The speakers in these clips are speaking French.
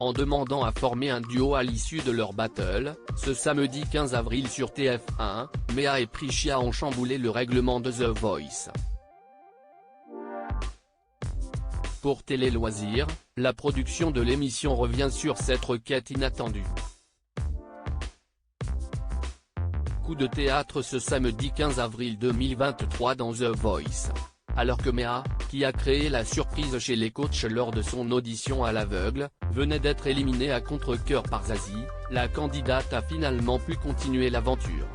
en demandant à former un duo à l'issue de leur battle, ce samedi 15 avril sur TF1, Méa et Priscilla ont chamboulé le règlement de The Voice. Pour Télé Loisirs, la production de l'émission revient sur cette requête inattendue. Coup de théâtre ce samedi 15 avril 2023 dans The Voice. Alors que Méa, qui a créé la surprise chez les coachs lors de son audition à l'aveugle, venait d'être éliminée à contre-cœur par Zazie, la candidate a finalement pu continuer l'aventure.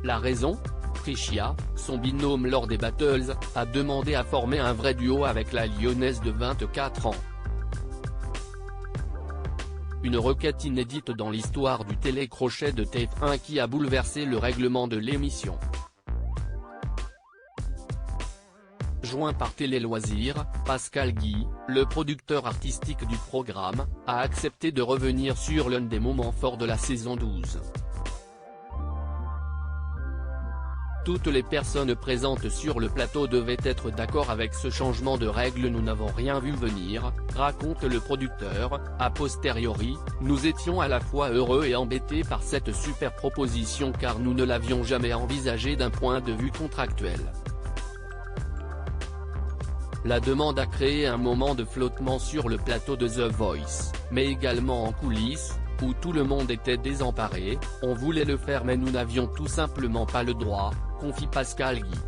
La raison ? Priscilla, son binôme lors des battles, a demandé à former un vrai duo avec la lyonnaise de 24 ans. Une requête inédite dans l'histoire du télécrochet de TF1 qui a bouleversé le règlement de l'émission. Joint par Télé Loisirs, Pascal Guy, le producteur artistique du programme, a accepté de revenir sur l'un des moments forts de la saison 12. Toutes les personnes présentes sur le plateau devaient être d'accord avec ce changement de règle. Nous n'avons rien vu venir, raconte le producteur. A posteriori, nous étions à la fois heureux et embêtés par cette super proposition car nous ne l'avions jamais envisagée d'un point de vue contractuel. La demande a créé un moment de flottement sur le plateau de The Voice, mais également en coulisses, où tout le monde était désemparé. On voulait le faire mais nous n'avions tout simplement pas le droit, confie Pascal Guy.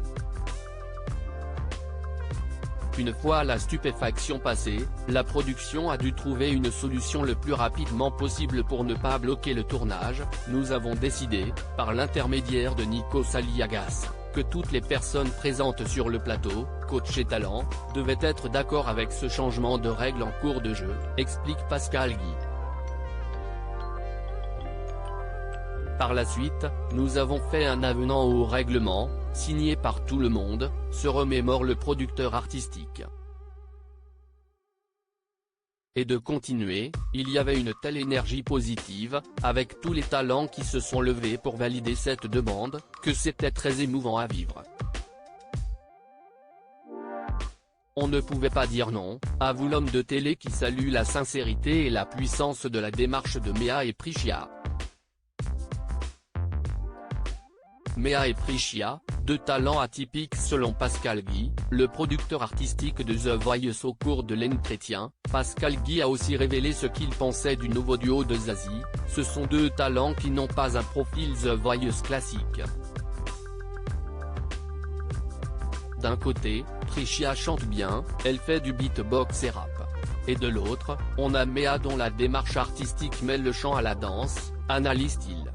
Une fois la stupéfaction passée, la production a dû trouver une solution le plus rapidement possible pour ne pas bloquer le tournage. Nous avons décidé, par l'intermédiaire de Nico Saliagas, que toutes les personnes présentes sur le plateau, coach et talent, devaient être d'accord avec ce changement de règle en cours de jeu, explique Pascal Guy. Par la suite, nous avons fait un avenant au règlement, signé par tout le monde, se remémore le producteur artistique. Et de continuer, il y avait une telle énergie positive, avec tous les talents qui se sont levés pour valider cette demande, que c'était très émouvant à vivre. On ne pouvait pas dire non, avoue l'homme de télé qui salue la sincérité et la puissance de la démarche de Méa et Priscilla. Méa et Priscilla, deux talents atypiques selon Pascal Guy, le producteur artistique de The Voice. Au cours de l'entretien, Pascal Guy a aussi révélé ce qu'il pensait du nouveau duo de Zazie. Ce sont deux talents qui n'ont pas un profil The Voice classique. D'un côté, Priscilla chante bien, elle fait du beatbox et rap. Et de l'autre, on a Méa dont la démarche artistique mêle le chant à la danse, analyse-t-il.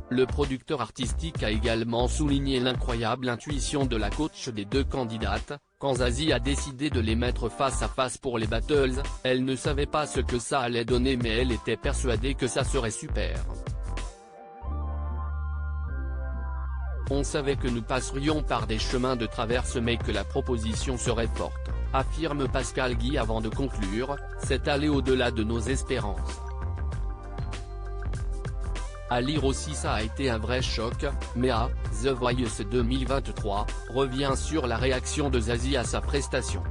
Le producteur artistique a également souligné l'incroyable intuition de la coach des deux candidates. Quand Zazie a décidé de les mettre face à face pour les battles, elle ne savait pas ce que ça allait donner mais elle était persuadée que ça serait super. On savait que nous passerions par des chemins de traverse mais que la proposition serait forte, affirme Pascal Guy avant de conclure, c'est aller au-delà de nos espérances. À lire aussi ça a été un vrai choc. Méa, The Voice 2023, revient sur la réaction de Zazie à sa prestation.